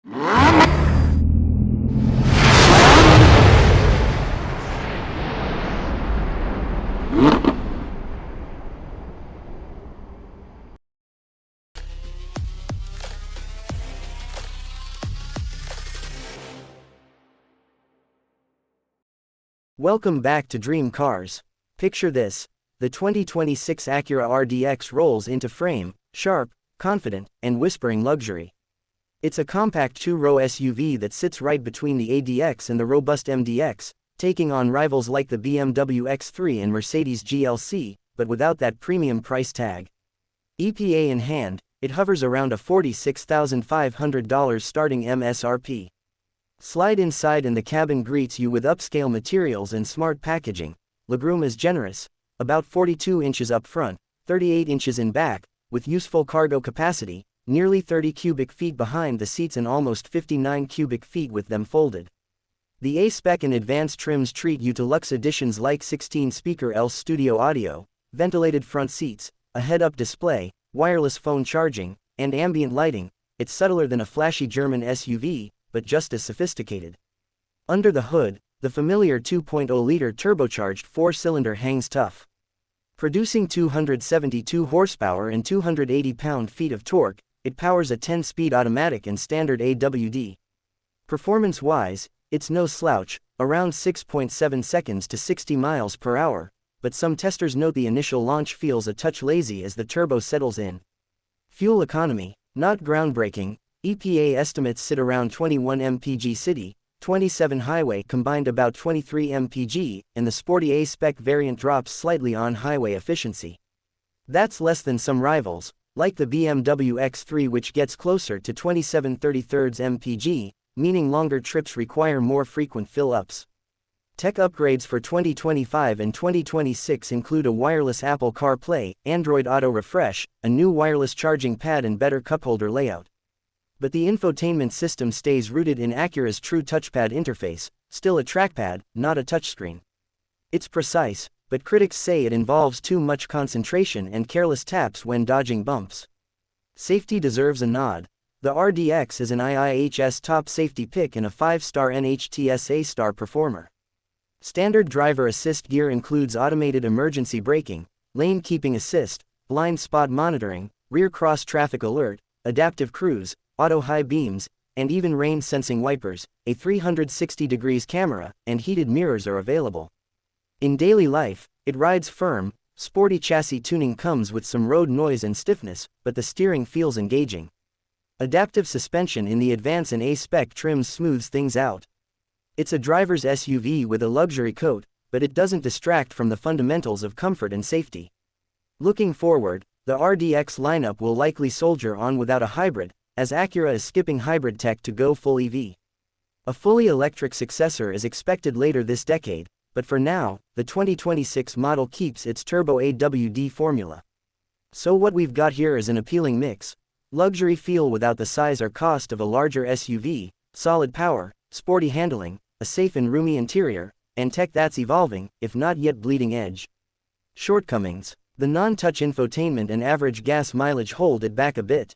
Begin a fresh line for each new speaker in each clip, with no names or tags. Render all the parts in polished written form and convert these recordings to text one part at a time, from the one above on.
Welcome back to Dream Cars. Picture this: the 2026 Acura RDX rolls into frame, sharp, confident, and whispering luxury. It's a compact two-row SUV that sits right between the ADX and the robust MDX, taking on rivals like the BMW X3 and Mercedes GLC, but without that premium price tag. EPA in hand, it hovers around a $46,500 starting MSRP. Slide inside and the cabin greets you with upscale materials and smart packaging. Legroom is generous, about 42 inches up front, 38 inches in back, with useful cargo capacity, nearly 30 cubic feet behind the seats and almost 59 cubic feet with them folded. The A-Spec and advanced trims treat you to luxe additions like 16-speaker ELS studio audio, ventilated front seats, a head-up display, wireless phone charging, and ambient lighting. It's subtler than a flashy German SUV, but just as sophisticated. Under the hood, the familiar 2.0-liter turbocharged four-cylinder hangs tough. Producing 272 horsepower and 280 pound-feet of torque, it powers a 10-speed automatic and standard AWD. Performance-wise, it's no slouch, around 6.7 seconds to 60 miles per hour, but some testers note the initial launch feels a touch lazy as the turbo settles in. Fuel economy, not groundbreaking. EPA estimates sit around 21 mpg city, 27 highway combined about 23 mpg, and the sporty A-Spec variant drops slightly on highway efficiency. That's less than some rivals, like the BMW X3, which gets closer to 27/33 mpg, meaning longer trips require more frequent fill-ups. Tech upgrades for 2025 and 2026 include a wireless Apple CarPlay, Android Auto Refresh, a new wireless charging pad and better cupholder layout. But the infotainment system stays rooted in Acura's true touchpad interface, still a trackpad, not a touchscreen. It's precise, but critics say it involves too much concentration and careless taps when dodging bumps. Safety deserves a nod. The RDX is an IIHS top safety pick and a 5-star NHTSA A-star performer. Standard driver assist gear includes automated emergency braking, lane keeping assist, blind spot monitoring, rear cross traffic alert, adaptive cruise, auto high beams, and even rain sensing wipers. A 360 degrees camera and heated mirrors are available. In daily life, it rides firm. Sporty chassis tuning comes with some road noise and stiffness, but the steering feels engaging. Adaptive suspension in the Advance and A-Spec trims smooths things out. It's a driver's SUV with a luxury coat, but it doesn't distract from the fundamentals of comfort and safety. Looking forward, the RDX lineup will likely soldier on without a hybrid, as Acura is skipping hybrid tech to go full EV. A fully electric successor is expected later this decade, but for now, the 2026 model keeps its turbo AWD formula. So what we've got here is an appealing mix: luxury feel without the size or cost of a larger SUV, solid power, sporty handling, a safe and roomy interior, and tech that's evolving, if not yet bleeding edge. Shortcomings: the non-touch infotainment and average gas mileage hold it back a bit.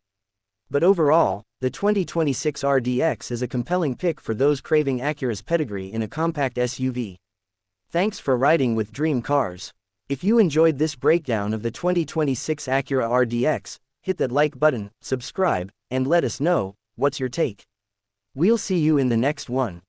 But overall, the 2026 RDX is a compelling pick for those craving Acura's pedigree in a compact SUV. Thanks for riding with Dream Cars. If you enjoyed this breakdown of the 2026 Acura RDX, hit that like button, subscribe, and let us know, what's your take? We'll see you in the next one.